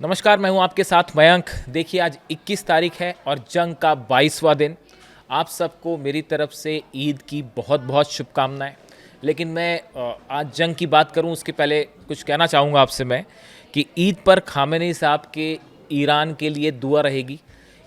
नमस्कार, मैं हूं आपके साथ मयंक। देखिए, आज 21 तारीख है और जंग का 22वां दिन। आप सबको मेरी तरफ से ईद की बहुत बहुत शुभकामनाएं। लेकिन मैं आज जंग की बात करूं उसके पहले कुछ कहना चाहूँगा आपसे मैं कि ईद पर खामेनी साहब के ईरान के लिए दुआ रहेगी।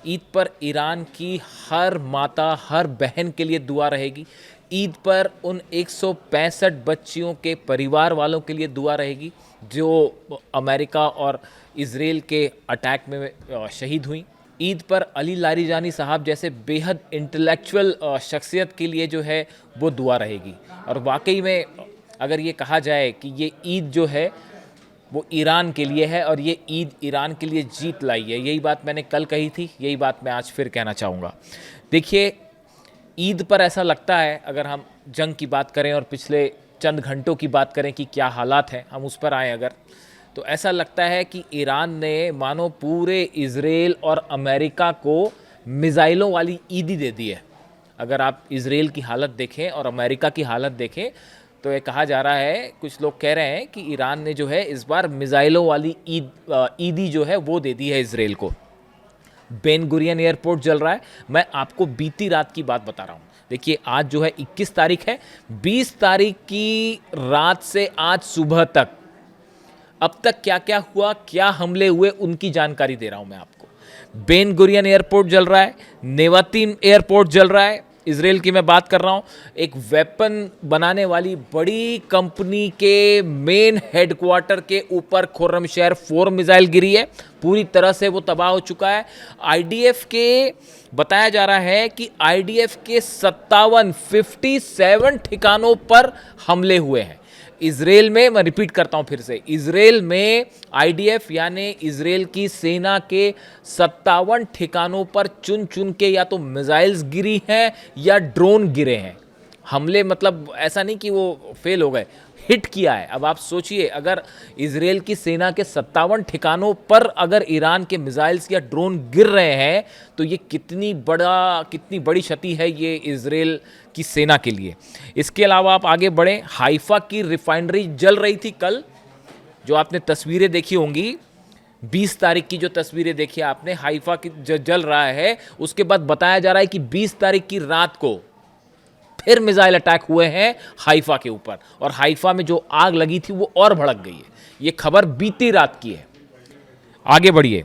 ईद पर ईरान की हर माता, हर बहन के लिए दुआ रहेगी। ईद पर उन 165 बच्चियों के परिवार वालों के लिए दुआ रहेगी जो अमेरिका और इज़राइल के अटैक में शहीद हुई। ईद पर अली लारीजानी साहब जैसे बेहद इंटेलेक्चुअल शख्सियत के लिए जो है वो दुआ रहेगी। और वाकई में अगर ये कहा जाए कि ये ईद जो है वो ईरान के लिए है और ये ईद ईरान के लिए जीत लाई है। यही बात मैंने कल कही थी, यही बात मैं आज फिर कहना चाहूँगा। देखिए, ईद पर ऐसा लगता है, अगर हम जंग की बात करें और पिछले चंद घंटों की बात करें कि क्या हालात हैं, हम उस पर आएँ अगर, तो ऐसा लगता है कि ईरान ने मानो पूरे इज़राइल और अमेरिका को मिज़ाइलों वाली ईदी दे दी है। अगर आप इज़राइल की हालत देखें और अमेरिका की हालत देखें तो ये कहा जा रहा है, कुछ लोग कह रहे हैं कि ईरान ने जो है इस बार मिज़ाइलों वाली ईदी जो है वो दे दी है इज़राइल को। बेन गुरियन एयरपोर्ट जल रहा है। मैं आपको बीती रात की बात बता रहा हूँ। देखिए, आज जो है 21 तारीख है, 20 तारीख की रात से आज सुबह तक अब तक क्या क्या हुआ, क्या हमले हुए, उनकी जानकारी दे रहा हूं मैं आपको। बेन गुरियन एयरपोर्ट जल रहा है, नेवातीम एयरपोर्ट जल रहा है, इसराइल की मैं बात कर रहा हूं। एक वेपन बनाने वाली बड़ी कंपनी के मेन हेडक्वार्टर के ऊपर खुर्रमशहर 4 मिसाइल गिरी है, पूरी तरह से वो तबाह हो चुका है। आईडीएफ के बताया जा रहा है कि आईडीएफ के 57 ठिकानों पर हमले हुए हैं। इजराइल में, मैं रिपीट करता हूं फिर से, इजराइल में आईडीएफ यानी इजराइल की सेना के 57 ठिकानों पर चुन चुन के या तो मिसाइल्स गिरी हैं या ड्रोन गिरे हैं। हमले मतलब ऐसा नहीं कि वो फेल हो गए, हिट किया है। अब आप सोचिए, अगर इजराइल की सेना के 57 ठिकानों पर अगर ईरान के मिसाइल्स या ड्रोन गिर रहे हैं तो ये कितनी बड़ी क्षति है ये इजराइल की सेना के लिए। इसके अलावा आप आगे बढ़ें, हाइफा की रिफाइनरी जल रही थी कल, जो आपने तस्वीरें देखी होंगी। 20 तारीख की जो तस्वीरें देखी आपने, हाइफा की जल रहा है। उसके बाद बताया जा रहा है कि 20 तारीख की रात को फिर मिसाइल अटैक हुए हैं हाइफा के ऊपर, और हाइफा में जो आग लगी थी वो और भड़क गई है। ये खबर बीती रात की है। आगे बढ़िए,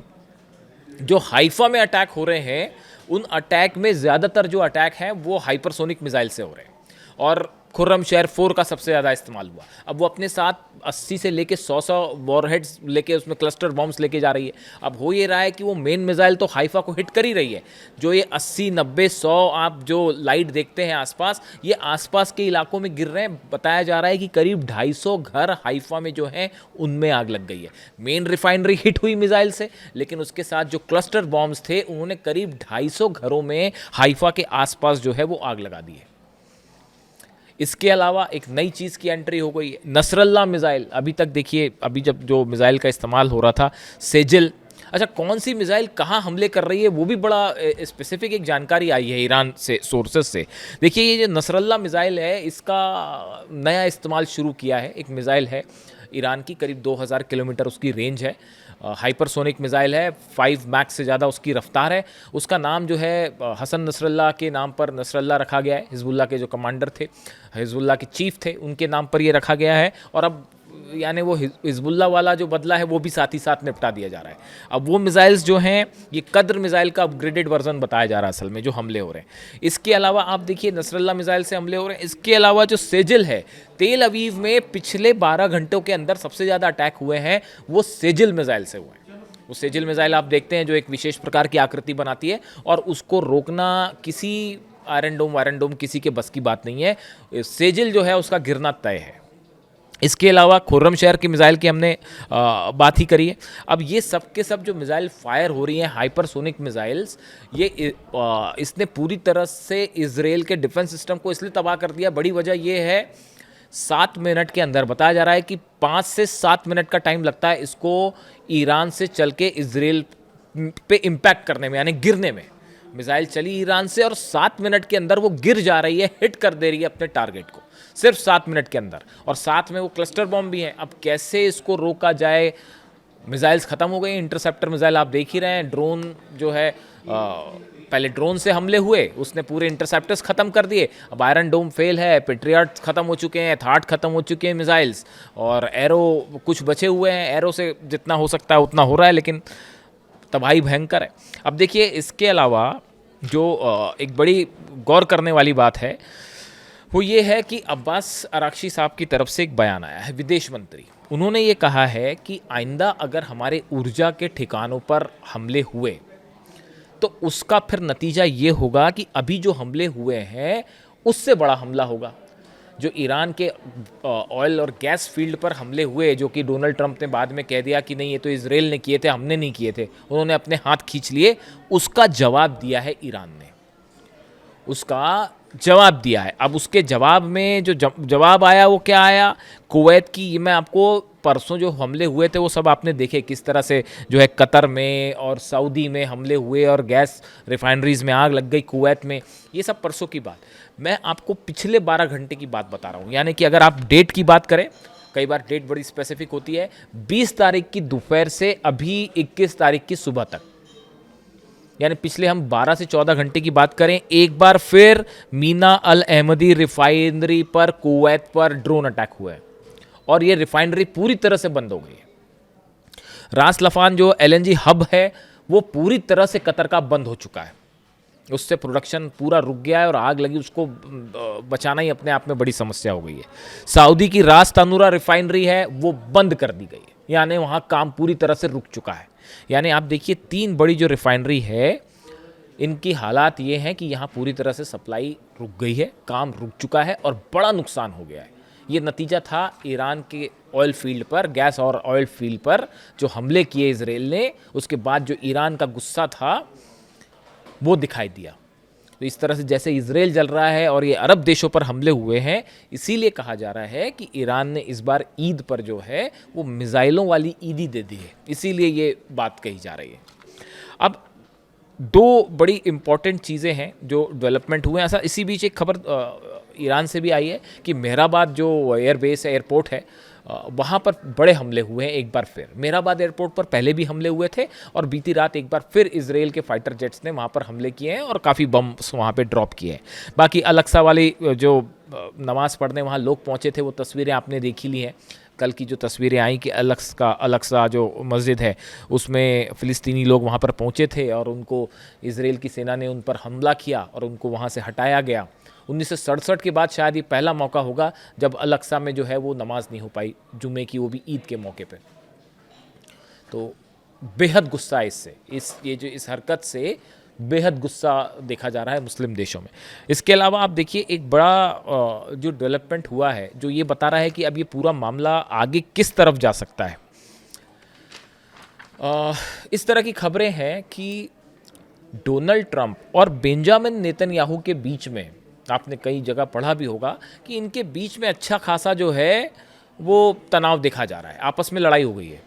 जो हाइफा में अटैक हो रहे हैं उन अटैक में ज़्यादातर जो अटैक हैं वो हाइपरसोनिक मिसाइल से हो रहे हैं, और खुर्रमशहर 4 का सबसे ज़्यादा इस्तेमाल हुआ। अब वो अपने साथ 80 से लेके 100 वॉरहेड्स लेके, उसमें क्लस्टर बॉम्ब्स लेके जा रही है। अब हो ये रहा है कि वो मेन मिसाइल तो हाइफा को हिट कर ही रही है। जो ये 80, 90, 100 आप जो लाइट देखते हैं आसपास, ये आसपास के इलाकों में गिर रहे हैं। बताया जा रहा है कि करीब 250 घर हाइफा में जो हैं उनमें आग लग गई है। मेन रिफाइनरी हिट हुई मिसाइल से, लेकिन उसके साथ जो क्लस्टर बॉम्ब्स थे उन्होंने करीब 250 घरों में हाइफा के आसपास जो है वो आग लगा दी है। इसके अलावा एक नई चीज़ की एंट्री हो गई है, नसरल्ला मिसाइल। अभी तक देखिए, अभी जब जो मिसाइल का इस्तेमाल हो रहा था सेजिल, अच्छा कौन सी मिसाइल कहाँ हमले कर रही है वो भी बड़ा स्पेसिफिक एक जानकारी आई है ईरान से, सोर्सेस से। देखिए, ये जो नसरल्ला मिसाइल है इसका नया इस्तेमाल शुरू किया है। एक मिसाइल है ईरान की, करीब 2000 किलोमीटर उसकी रेंज है, हाइपरसोनिक मिसाइल है, 5 मैक्स से ज़्यादा उसकी रफ्तार है। उसका नाम जो है हसन नसरल्ला के नाम पर नसरल्ला रखा गया है। हिजबुल्लाह के जो कमांडर थे, हिजबुल्लाह के चीफ थे, उनके नाम पर ये रखा गया है। और अब यानी वो हिजबुल्लाह वाला जो बदला है वो भी साथ ही साथ निपटा दिया जा रहा है। अब वो मिसाइल्स जो हैं, ये कद्र मिसाइल का अपग्रेडेड वर्जन बताया जा रहा है असल में, जो हमले हो रहे हैं। इसके अलावा आप देखिए, नसरल्ला मिसाइल से हमले हो रहे हैं। इसके अलावा जो सेजिल है, तेल अवीव में पिछले 12 घंटों के अंदर सबसे ज़्यादा अटैक हुए हैं वो सेजिल मिसाइल से हुए हैं। वो सेजिल मिसाइल आप देखते हैं जो एक विशेष प्रकार की आकृति बनाती है, और उसको रोकना किसी आयरन डोम किसी के बस की बात नहीं है। सेजिल जो है उसका गिरना तय है। इसके अलावा खुर्रमशहर की मिसाइल की हमने बात ही करी है। अब ये सब के सब जो मिसाइल फायर हो रही हैं, हाइपरसोनिक मिसाइल्स, ये इसने पूरी तरह से इजराइल के डिफेंस सिस्टम को इसलिए तबाह कर दिया। बड़ी वजह ये है, 7 मिनट के अंदर बताया जा रहा है कि 5 से 7 मिनट का टाइम लगता है इसको ईरान से चल के इजराइल पे इम्पैक्ट करने में, यानी गिरने में। मिसाइल चली ईरान से और 7 मिनट के अंदर वो गिर जा रही है, हिट कर दे रही है अपने टारगेट को, सिर्फ 7 मिनट के अंदर। और साथ में वो क्लस्टर बॉम्ब भी हैं। अब कैसे इसको रोका जाए मिसाइल्स ख़त्म हो गए, इंटरसेप्टर मिसाइल आप देख ही रहे हैं। ड्रोन जो है पहले ड्रोन से हमले हुए, उसने पूरे इंटरसेप्टर्स ख़त्म कर दिए। अब आयरन डोम फेल है, पेट्रियट ख़त्म हो चुके हैं, थाट ख़त्म हो चुके हैं मिसाइल्स, और एरो कुछ बचे हुए हैं। एरो से जितना हो सकता है उतना हो रहा है, लेकिन तबाही भयंकर है। अब देखिए, इसके अलावा जो एक बड़ी गौर करने वाली बात है वो ये है कि अब्बास अराक्ची साहब की तरफ से एक बयान आया है, विदेश मंत्री। उन्होंने ये कहा है कि आइंदा अगर हमारे ऊर्जा के ठिकानों पर हमले हुए तो उसका फिर नतीजा ये होगा कि अभी जो हमले हुए हैं उससे बड़ा हमला होगा। जो ईरान के ऑयल और गैस फील्ड पर हमले हुए, जो कि डोनाल्ड ट्रंप ने बाद में कह दिया कि नहीं ये तो इजराइल ने किए थे, हमने नहीं किए थे, उन्होंने अपने हाथ खींच लिए, उसका जवाब दिया है ईरान ने, उसका जवाब दिया है। अब उसके जवाब में जो जवाब आया वो क्या आया, कुवैत की, मैं आपको परसों जो हमले हुए थे वो सब आपने देखे किस तरह से जो है कतर में और सऊदी में हमले हुए और गैस रिफाइनरीज में आग लग गई, कुवैत में, ये सब परसों की बात। मैं आपको पिछले 12 घंटे की बात बता रहा हूँ, यानी कि अगर आप डेट की बात करें, कई बार डेट बड़ी स्पेसिफिक होती है, 20 तारीख की दोपहर से अभी 21 तारीख की सुबह तक, यानी पिछले हम 12 से 14 घंटे की बात करें, एक बार फिर मीना अल अहमदी रिफाइनरी पर, कुवैत पर ड्रोन अटैक हुआ है और ये रिफाइनरी पूरी तरह से बंद हो गई है। रास लफान जो एलएनजी हब है वो पूरी तरह से कतर का बंद हो चुका है, उससे प्रोडक्शन पूरा रुक गया है और आग लगी, उसको बचाना ही अपने आप में बड़ी समस्या हो गई है। सऊदी की रास तानुरा रिफाइनरी है वो बंद कर दी गई है, यानी वहाँ काम पूरी तरह से रुक चुका है। यानी आप देखिए 3 बड़ी जो रिफाइनरी है इनकी हालात ये हैं कि यहाँ पूरी तरह से सप्लाई रुक गई है, काम रुक चुका है और बड़ा नुकसान हो गया है। ये नतीजा था ईरान के ऑयल फील्ड पर, गैस और ऑयल फील्ड पर जो हमले किए इजराइल ने, उसके बाद जो ईरान का गुस्सा था वो दिखाई दिया। तो इस तरह से जैसे इजराइल जल रहा है और ये अरब देशों पर हमले हुए हैं, इसीलिए कहा जा रहा है कि ईरान ने इस बार ईद पर जो है वो मिसाइलों वाली ईदी दे दी है, इसीलिए ये बात कही जा रही है। अब 2 बड़ी इंपॉर्टेंट चीज़ें हैं जो डेवलपमेंट हुए हैं। ऐसा इसी बीच एक खबर ईरान से भी आई है कि मेहराबाद जो एयरबेस एयरपोर्ट है वहाँ पर बड़े हमले हुए हैं एक बार फिर। मेहराबाद एयरपोर्ट पर पहले भी हमले हुए थे और बीती रात एक बार फिर इजराइल के फाइटर जेट्स ने वहाँ पर हमले किए हैं और काफ़ी बम वहाँ पे ड्रॉप किए हैं। बाकी अलक्सा वाली जो नमाज़ पढ़ने वहाँ लोग पहुँचे थे वो तस्वीरें आपने देखी ली हैं। कल की जो तस्वीरें आई कि अलक्सा जो मस्जिद है उसमें फ़िलिस्तीनी लोग वहाँ पर पहुँचे थे और उनको इजराइल की सेना ने उन पर हमला किया और उनको वहाँ से हटाया गया। 1967 के बाद शायद ये पहला मौका होगा जब अलक्सा में जो है वो नमाज नहीं हो पाई जुमे की, वो भी ईद के मौके पे। तो बेहद गुस्सा है इससे, इस हरकत से बेहद गुस्सा देखा जा रहा है मुस्लिम देशों में। इसके अलावा आप देखिए एक बड़ा जो डेवलपमेंट हुआ है जो ये बता रहा है कि अब ये पूरा मामला आगे किस तरफ जा सकता है। इस तरह की खबरें हैं कि डोनाल्ड ट्रंप और बेंजामिन नेतन्याहू के बीच में, आपने कई जगह पढ़ा भी होगा कि इनके बीच में अच्छा खासा जो है वो तनाव देखा जा रहा है, आपस में लड़ाई हो गई है।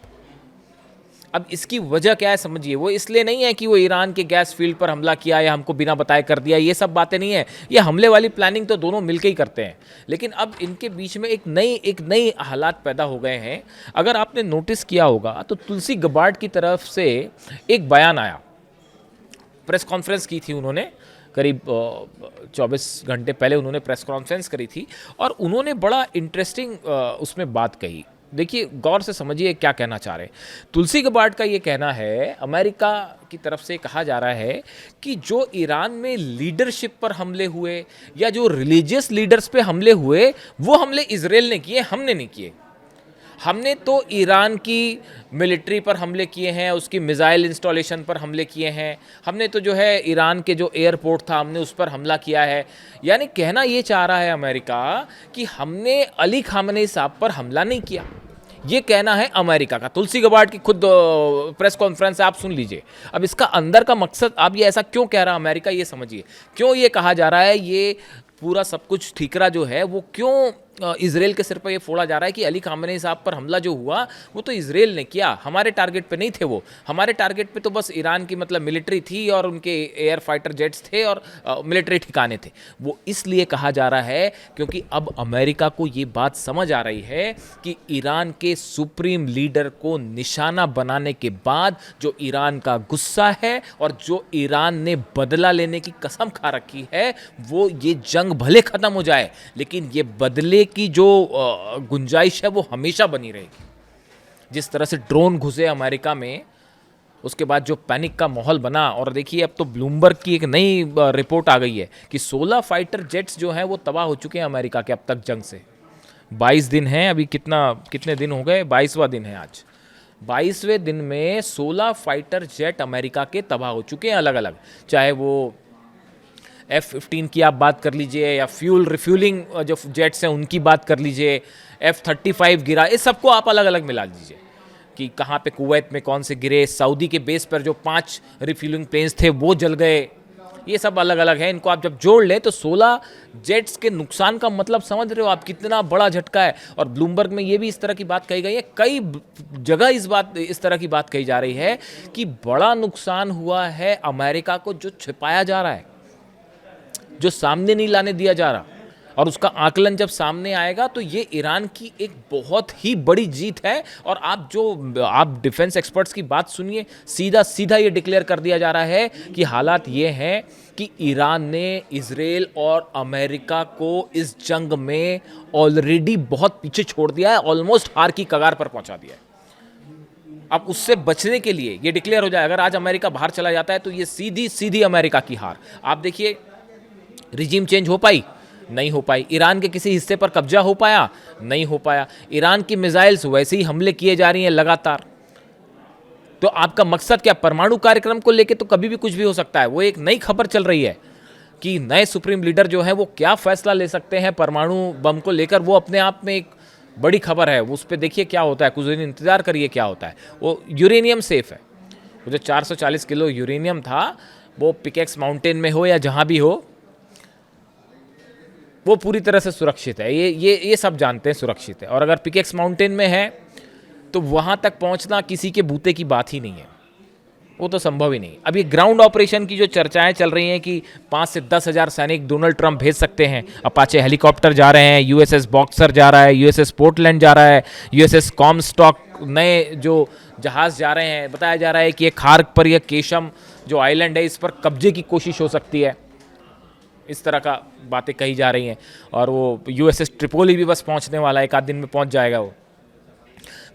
अब इसकी वजह क्या है समझिए, वो इसलिए नहीं है कि वो ईरान के गैस फील्ड पर हमला किया या हमको बिना बताए कर दिया, ये सब बातें नहीं है। ये हमले वाली प्लानिंग तो दोनों मिलकर ही करते हैं, लेकिन अब इनके बीच में एक नई हालात पैदा हो गए हैं। अगर आपने नोटिस किया होगा तो तुलसी गबार्ड की तरफ से एक बयान आया, प्रेस कॉन्फ्रेंस की थी उन्होंने, करीब 24 घंटे पहले उन्होंने प्रेस कॉन्फ्रेंस करी थी और उन्होंने बड़ा इंटरेस्टिंग उसमें बात कही। देखिए गौर से समझिए क्या कहना चाह रहे हैं। तुलसी गबार्ड का ये कहना है, अमेरिका की तरफ से कहा जा रहा है कि जो ईरान में लीडरशिप पर हमले हुए या जो रिलीजियस लीडर्स पे हमले हुए वो हमले इजराइल ने किए, हमने नहीं किए। हमने तो ईरान की मिलिट्री पर हमले किए हैं, उसकी मिसाइल इंस्टॉलेशन पर हमले किए हैं, हमने तो जो है ईरान के जो एयरपोर्ट था हमने उस पर हमला किया है। यानी कहना ये चाह रहा है अमेरिका कि हमने अली खामनेई साहब पर हमला नहीं किया, ये कहना है अमेरिका का। तुलसी गबार्ड की खुद प्रेस कॉन्फ्रेंस आप सुन लीजिए। अब इसका अंदर का मकसद, आप ये ऐसा क्यों कह रहा है अमेरिका, ये समझिए क्यों ये कहा जा रहा है, ये पूरा सब कुछ ठीकरा जो है वो क्यों इजराइल के सिर पर ये फोड़ा जा रहा है कि अली खामेनी साहब पर हमला जो हुआ वो तो इजराइल ने किया, हमारे टारगेट पे नहीं थे वो। हमारे टारगेट पे तो बस ईरान की मतलब मिलिट्री थी और उनके एयर फाइटर जेट्स थे और मिलिट्री ठिकाने थे। वो इसलिए कहा जा रहा है क्योंकि अब अमेरिका को ये बात समझ आ रही है कि ईरान के सुप्रीम लीडर को निशाना बनाने के बाद जो ईरान का गुस्सा है और जो ईरान ने बदला लेने की कसम खा रखी है, वो ये जंग भले ख़त्म हो जाए लेकिन ये बदले की जो गुंजाइश है वो हमेशा बनी रहेगी। जिस तरह से ड्रोन घुसे अमेरिका में, उसके बाद जो पैनिक का माहौल बना, और देखिए अब तो ब्लूमबर्ग की एक नई रिपोर्ट आ गई है कि 16 फाइटर जेट्स जो हैं वो तबाह हो चुके हैं अमेरिका के अब तक जंग से। 22 दिन हैं अभी, कितने दिन हो गए, 22वां दिन है आज। 22वें दिन में 16 फाइटर जेट अमेरिका के तबाह हो चुके हैं अलग अलग, चाहे वो F-15 की आप बात कर लीजिए या फ्यूल रिफ्यूलिंग जो जेट्स हैं उनकी बात कर लीजिए, F-35 गिरा, इस सबको आप अलग अलग मिला लीजिए कि कहाँ पे कुवैत में कौन से गिरे, सऊदी के बेस पर जो 5 रिफ्यूलिंग प्लेन्स थे वो जल गए, ये सब अलग अलग है। इनको आप जब जोड़ लें तो 16 जेट्स के नुकसान का मतलब समझ रहे हो आप कितना बड़ा झटका है। और ब्लूमबर्ग में ये भी इस तरह की बात कही गई है, कई जगह इस तरह की बात कही जा रही है कि बड़ा नुकसान हुआ है अमेरिका को, जो छिपाया जा रहा है, जो सामने नहीं लाने दिया जा रहा, और उसका आकलन जब सामने आएगा तो ये ईरान की एक बहुत ही बड़ी जीत है। और आप डिफेंस एक्सपर्ट्स की बात सुनिए, सीधा सीधा ये डिक्लेयर कर दिया जा रहा है कि हालात ये हैं कि ईरान ने इजराइल और अमेरिका को इस जंग में ऑलरेडी बहुत पीछे छोड़ दिया है, ऑलमोस्ट हार की कगार पर पहुंचा दिया है। अब उससे बचने के लिए ये डिक्लेयर हो जाए, अगर आज अमेरिका बाहर चला जाता है तो ये सीधी सीधी अमेरिका की हार। आप देखिए, रिजीम चेंज हो पाई? नहीं हो पाई। ईरान के किसी हिस्से पर कब्जा हो पाया? नहीं हो पाया। ईरान की मिसाइल्स वैसे ही हमले किए जा रही हैं लगातार। तो आपका मकसद क्या? परमाणु कार्यक्रम को लेकर तो कभी भी कुछ भी हो सकता है। वो एक नई खबर चल रही है कि नए सुप्रीम लीडर जो है वो क्या फैसला ले सकते हैं परमाणु बम को लेकर, वो अपने आप में एक बड़ी खबर है। वो उस पर देखिए क्या होता है, कुछ दिन इंतजार करिए क्या होता है। वो यूरेनियम सेफ है, वो जो 440 किलो यूरेनियम था वो पिकेक्स माउंटेन में हो या जहाँ भी हो, वो पूरी तरह से सुरक्षित है। ये सब जानते हैं सुरक्षित है। और अगर पिकेक्स माउंटेन में है तो वहाँ तक पहुँचना किसी के बूते की बात ही नहीं है, वो तो संभव ही नहीं। अब ये ग्राउंड ऑपरेशन की जो चर्चाएं चल रही हैं कि 5 से 10 हज़ार सैनिक डोनाल्ड ट्रंप भेज सकते हैं, अपाचे हेलीकॉप्टर जा रहे हैं, यूएसएस बॉक्सर जा रहा है, यूएसएस पोर्टलैंड जा रहा है, यूएसएस कॉमस्टॉक, नए जो जहाज़ जा रहे हैं। बताया जा रहा है कि ये खार्क पर, यह केशम जो आइलैंड है, इस पर कब्जे की कोशिश हो सकती है, इस तरह का बातें कही जा रही हैं। और वो यूएसएस ट्रिपोली भी बस पहुंचने वाला है, 1 आध दिन में पहुंच जाएगा वो।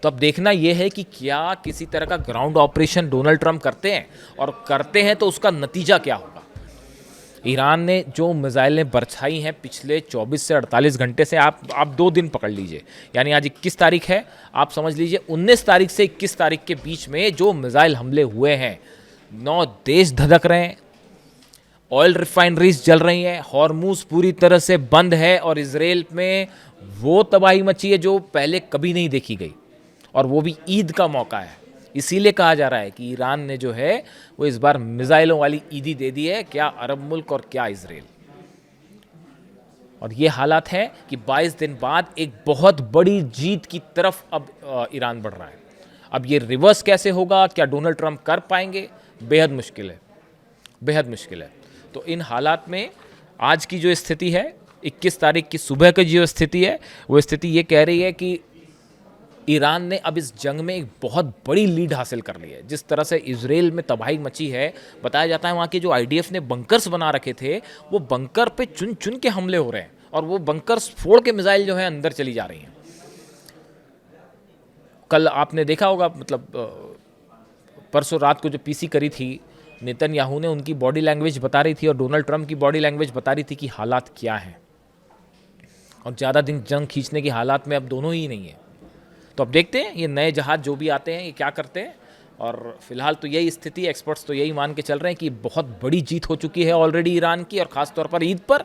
तो अब देखना यह है कि क्या किसी तरह का ग्राउंड ऑपरेशन डोनाल्ड ट्रंप करते हैं, और करते हैं तो उसका नतीजा क्या होगा। ईरान ने जो मिसाइलें बरछाई हैं पिछले 24 से 48 घंटे से, आप 2 दिन पकड़ लीजिए, यानी आज 21 तारीख है, आप समझ लीजिए 19 तारीख से 21 तारीख के बीच में जो मिसाइल हमले हुए हैं, 9 देश धधक रहे हैं, ऑयल रिफाइनरीज जल रही हैं, हॉर्मूज पूरी तरह से बंद है, और इजराइल में वो तबाही मची है जो पहले कभी नहीं देखी गई, और वो भी ईद का मौका है। इसीलिए कहा जा रहा है कि ईरान ने जो है वो इस बार मिसाइलों वाली ईदी दे दी है, क्या अरब मुल्क और क्या इजराइल। और ये हालात है कि 22 दिन बाद एक बहुत बड़ी जीत की तरफ अब ईरान बढ़ रहा है। अब ये रिवर्स कैसे होगा, क्या डोनाल्ड ट्रंप कर पाएंगे? बेहद मुश्किल है, बेहद मुश्किल है। तो इन हालात में आज की जो स्थिति है, 21 तारीख की सुबह की जो स्थिति है, वो स्थिति ये कह रही है कि ईरान ने अब इस जंग में एक बहुत बड़ी लीड हासिल कर ली है। जिस तरह से इजराइल में तबाही मची है, बताया जाता है वहाँ के जो आईडीएफ ने बंकर्स बना रखे थे, वो बंकर पे चुन चुन के हमले हो रहे हैं, और वो बंकर्स फोड़ के मिसाइल जो है अंदर चली जा रही हैं। कल आपने देखा होगा, मतलब परसों रात को जो पीसी करी थी नेतन्याहू ने, उनकी बॉडी लैंग्वेज बता रही थी और डोनाल्ड ट्रंप की बॉडी लैंग्वेज बता रही थी कि हालात क्या हैं। और ज़्यादा दिन जंग खींचने की हालात में अब दोनों ही नहीं है। तो अब देखते हैं ये नए जहाज़ जो भी आते हैं ये क्या करते हैं। और फिलहाल तो यही स्थिति, एक्सपर्ट्स तो यही मान के चल रहे हैं कि बहुत बड़ी जीत हो चुकी है ऑलरेडी ईरान की, और ख़ास तौर पर ईद पर।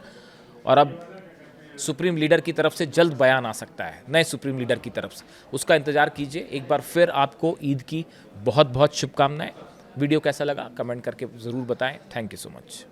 और अब सुप्रीम लीडर की तरफ से जल्द बयान आ सकता है, नए सुप्रीम लीडर की तरफ से, उसका इंतज़ार कीजिए। एक बार फिर आपको ईद की बहुत बहुत शुभकामनाएं। वीडियो कैसा लगा कमेंट करके ज़रूर बताएं। Thank you so much.